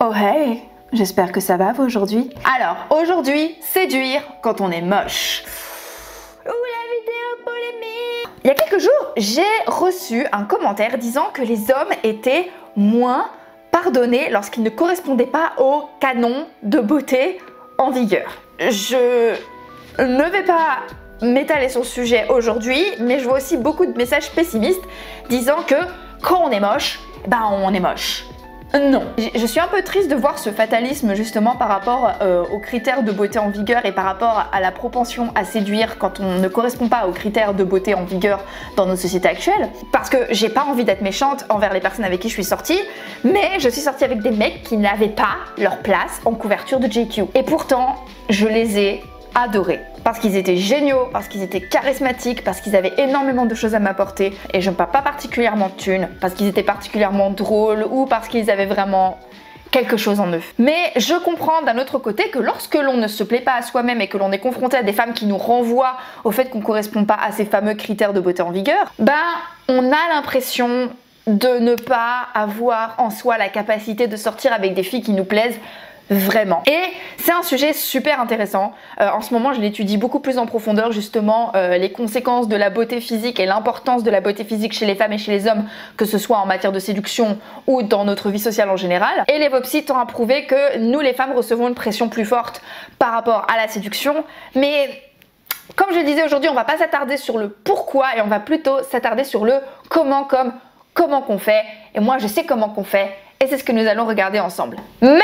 Oh hey, j'espère que ça va vous aujourd'hui. Alors, aujourd'hui, séduire quand on est moche. Ou la vidéo polémique. Il y a quelques jours, j'ai reçu un commentaire disant que les hommes étaient moins pardonnés lorsqu'ils ne correspondaient pas au canon de beauté en vigueur. Je ne vais pas m'étaler sur le sujet aujourd'hui, mais je vois aussi beaucoup de messages pessimistes disant que quand on est moche, ben on est moche. Non. Je suis un peu triste de voir ce fatalisme justement par rapport aux critères de beauté en vigueur et par rapport à la propension à séduire quand on ne correspond pas aux critères de beauté en vigueur dans nos sociétés actuelles. Parce que j'ai pas envie d'être méchante envers les personnes avec qui je suis sortie, mais je suis sortie avec des mecs qui n'avaient pas leur place en couverture de GQ. Et pourtant, je les ai adorés. Parce qu'ils étaient géniaux, parce qu'ils étaient charismatiques, parce qu'ils avaient énormément de choses à m'apporter. Et je ne parle pas particulièrement de thunes, parce qu'ils étaient particulièrement drôles ou parce qu'ils avaient vraiment quelque chose en eux. Mais je comprends d'un autre côté que lorsque l'on ne se plaît pas à soi-même et que l'on est confronté à des femmes qui nous renvoient au fait qu'on ne correspond pas à ces fameux critères de beauté en vigueur, ben on a l'impression de ne pas avoir en soi la capacité de sortir avec des filles qui nous plaisent vraiment. Et c'est un sujet super intéressant. En ce moment, je l'étudie beaucoup plus en profondeur, justement, les conséquences de la beauté physique et l'importance de la beauté physique chez les femmes et chez les hommes, que ce soit en matière de séduction ou dans notre vie sociale en général. Et l'Evopsy tend à prouver que nous, les femmes, recevons une pression plus forte par rapport à la séduction. Mais comme je le disais aujourd'hui, on va pas s'attarder sur le pourquoi et on va plutôt s'attarder sur le comment, comme comment qu'on fait. Et moi, je sais comment qu'on fait. Et c'est ce que nous allons regarder ensemble. Mais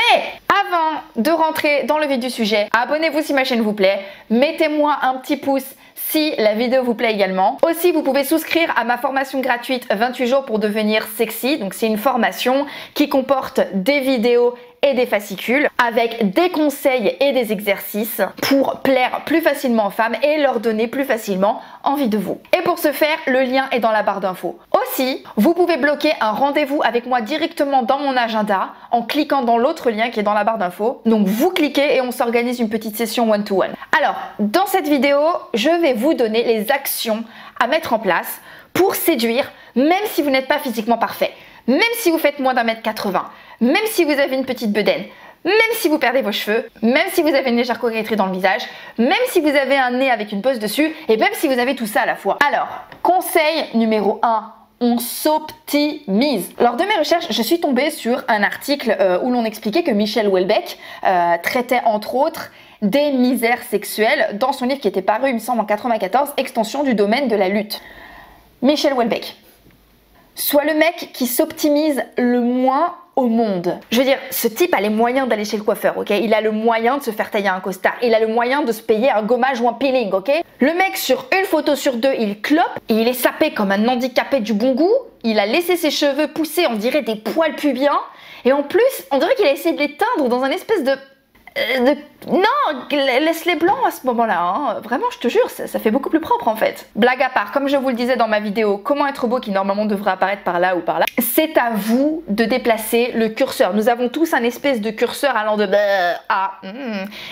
avant de rentrer dans le vif du sujet, abonnez-vous si ma chaîne vous plaît, mettez-moi un petit pouce si la vidéo vous plaît également. Aussi, vous pouvez souscrire à ma formation gratuite 28 jours pour devenir sexy. Donc c'est une formation qui comporte des vidéos et des fascicules avec des conseils et des exercices pour plaire plus facilement aux femmes et leur donner plus facilement envie de vous. Et pour ce faire, le lien est dans la barre d'infos. Aussi, vous pouvez bloquer un rendez-vous avec moi directement dans mon agenda en cliquant dans l'autre lien qui est dans la barre d'infos. Donc vous cliquez et on s'organise une petite session one-to-one. Alors, dans cette vidéo, je vais vous donner les actions à mettre en place pour séduire, même si vous n'êtes pas physiquement parfait. Même si vous faites moins d'1,80 m, même si vous avez une petite bedaine, même si vous perdez vos cheveux, même si vous avez une légère coquetterie dans le visage, même si vous avez un nez avec une pose dessus, et même si vous avez tout ça à la fois. Alors, conseil numéro 1, on s'optimise. Lors de mes recherches, je suis tombée sur un article où l'on expliquait que Michel Houellebecq traitait entre autres des misères sexuelles dans son livre qui était paru, il me semble, en 1994, Extension du domaine de la lutte. Michel Houellebecq. Soit le mec qui s'optimise le moins au monde. Je veux dire, ce type a les moyens d'aller chez le coiffeur, ok? Il a le moyen de se faire tailler un costard. Il a le moyen de se payer un gommage ou un peeling, ok? Le mec, sur une photo sur deux, il clope. Et il est sapé comme un handicapé du bon goût. Il a laissé ses cheveux pousser, on dirait des poils pubiens. Et en plus, on dirait qu'il a essayé de les teindre dans un espèce de... Non, laisse-les blancs à ce moment-là, hein. Vraiment, je te jure, ça fait beaucoup plus propre en fait. Blague à part, comme je vous le disais dans ma vidéo Comment être beau qui normalement devrait apparaître par là ou par là, c'est à vous de déplacer le curseur. Nous avons tous un espèce de curseur allant de à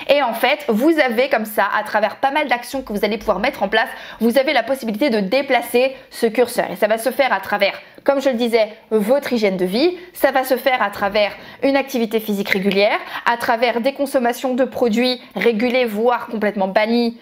et en fait, vous avez comme ça, à travers pas mal d'actions que vous allez pouvoir mettre en place, vous avez la possibilité de déplacer ce curseur. Et ça va se faire à travers, comme je le disais, votre hygiène de vie, ça va se faire à travers une activité physique régulière, à travers des consommations de produits régulés, voire complètement bannis,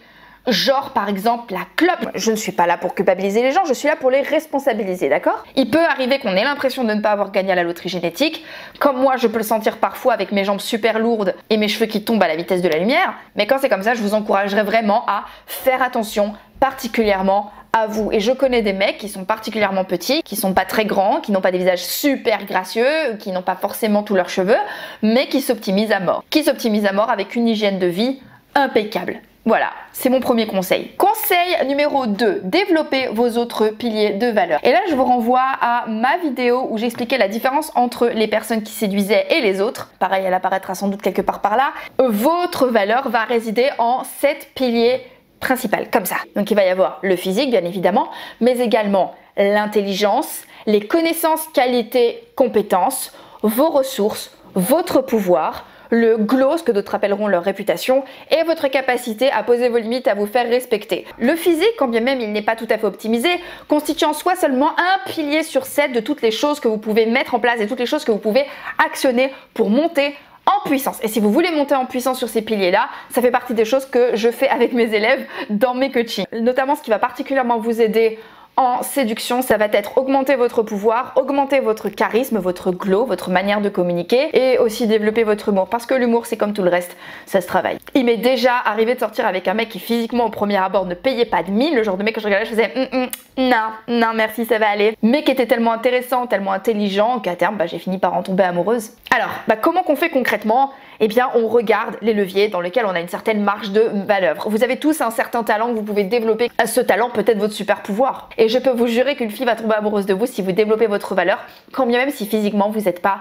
genre par exemple la clope. Je ne suis pas là pour culpabiliser les gens, je suis là pour les responsabiliser, d'accord? Il peut arriver qu'on ait l'impression de ne pas avoir gagné à la loterie génétique, comme moi je peux le sentir parfois avec mes jambes super lourdes et mes cheveux qui tombent à la vitesse de la lumière, mais quand c'est comme ça, je vous encouragerais vraiment à faire attention, particulièrement à vous. Et je connais des mecs qui sont particulièrement petits, qui sont pas très grands, qui n'ont pas des visages super gracieux, qui n'ont pas forcément tous leurs cheveux, mais qui s'optimisent à mort. Qui s'optimisent à mort avec une hygiène de vie impeccable. Voilà, c'est mon premier conseil. Conseil numéro 2, développez vos autres piliers de valeur. Et là, je vous renvoie à ma vidéo où j'expliquais la différence entre les personnes qui séduisaient et les autres. Pareil, elle apparaîtra sans doute quelque part par là. Votre valeur va résider en 7 piliers principal, comme ça. Donc il va y avoir le physique bien évidemment, mais également l'intelligence, les connaissances, qualités, compétences, vos ressources, votre pouvoir, le glow, ce que d'autres appelleront leur réputation, et votre capacité à poser vos limites, à vous faire respecter. Le physique, quand bien même il n'est pas tout à fait optimisé, constitue en soi seulement un pilier sur 7 de toutes les choses que vous pouvez mettre en place et toutes les choses que vous pouvez actionner pour monter en puissance. Et si vous voulez monter en puissance sur ces piliers-là, ça fait partie des choses que je fais avec mes élèves dans mes coachings. Notamment ce qui va particulièrement vous aider en séduction, ça va être augmenter votre pouvoir, augmenter votre charisme, votre glow, votre manière de communiquer et aussi développer votre humour parce que l'humour c'est comme tout le reste, ça se travaille. Il m'est déjà arrivé de sortir avec un mec qui physiquement au premier abord ne payait pas de mine, le genre de mec que je regardais je faisais non merci ça va aller, mais qui était tellement intéressant, tellement intelligent qu'à terme j'ai fini par en tomber amoureuse. Alors comment qu'on fait concrètement? Eh bien on regarde les leviers dans lesquels on a une certaine marge de manœuvre. Vous avez tous un certain talent que vous pouvez développer, ce talent peut être votre super pouvoir. Et je peux vous jurer qu'une fille va tomber amoureuse de vous si vous développez votre valeur, quand bien même si physiquement vous n'êtes pas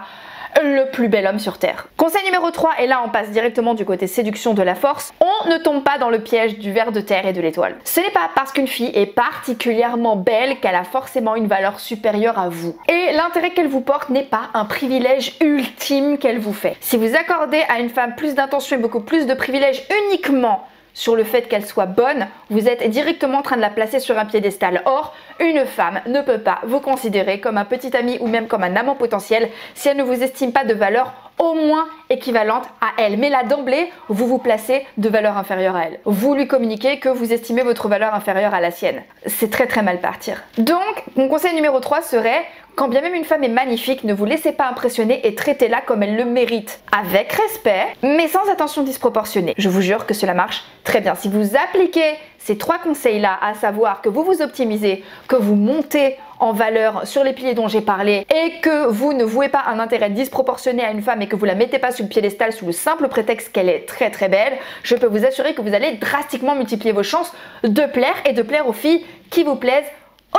le plus bel homme sur terre. Conseil numéro 3, et là on passe directement du côté séduction de la force, on ne tombe pas dans le piège du ver de terre et de l'étoile. Ce n'est pas parce qu'une fille est particulièrement belle qu'elle a forcément une valeur supérieure à vous. Et l'intérêt qu'elle vous porte n'est pas un privilège ultime qu'elle vous fait. Si vous accordez à une femme plus d'attention et beaucoup plus de privilèges uniquement sur le fait qu'elle soit bonne, vous êtes directement en train de la placer sur un piédestal. Or, une femme ne peut pas vous considérer comme un petit ami ou même comme un amant potentiel si elle ne vous estime pas de valeur au moins équivalente à elle. Mais là d'emblée, vous vous placez de valeur inférieure à elle. Vous lui communiquez que vous estimez votre valeur inférieure à la sienne. C'est très mal partir. Donc, mon conseil numéro 3 serait, quand bien même une femme est magnifique, ne vous laissez pas impressionner et traitez-la comme elle le mérite. Avec respect, mais sans attention disproportionnée. Je vous jure que cela marche très bien. Si vous appliquez ces 3 conseils-là, à savoir que vous vous optimisez, que vous montez en valeur sur les piliers dont j'ai parlé et que vous ne vouez pas un intérêt disproportionné à une femme et que vous la mettez pas sur le piédestal sous le simple prétexte qu'elle est très belle, je peux vous assurer que vous allez drastiquement multiplier vos chances de plaire et de plaire aux filles qui vous plaisent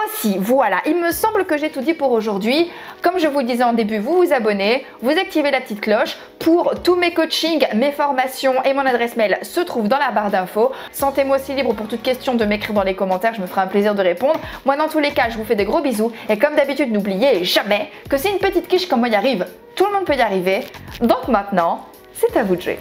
aussi. Voilà, il me semble que j'ai tout dit pour aujourd'hui. Comme je vous le disais en début, vous vous abonnez, vous activez la petite cloche. Pour tous mes coachings, mes formations et mon adresse mail se trouvent dans la barre d'infos. Sentez-moi aussi libre pour toute question de m'écrire dans les commentaires, je me ferai un plaisir de répondre. Moi dans tous les cas, je vous fais des gros bisous et comme d'habitude, n'oubliez jamais que si une petite quiche comme moi y arrive, tout le monde peut y arriver. Donc maintenant, c'est à vous de jouer.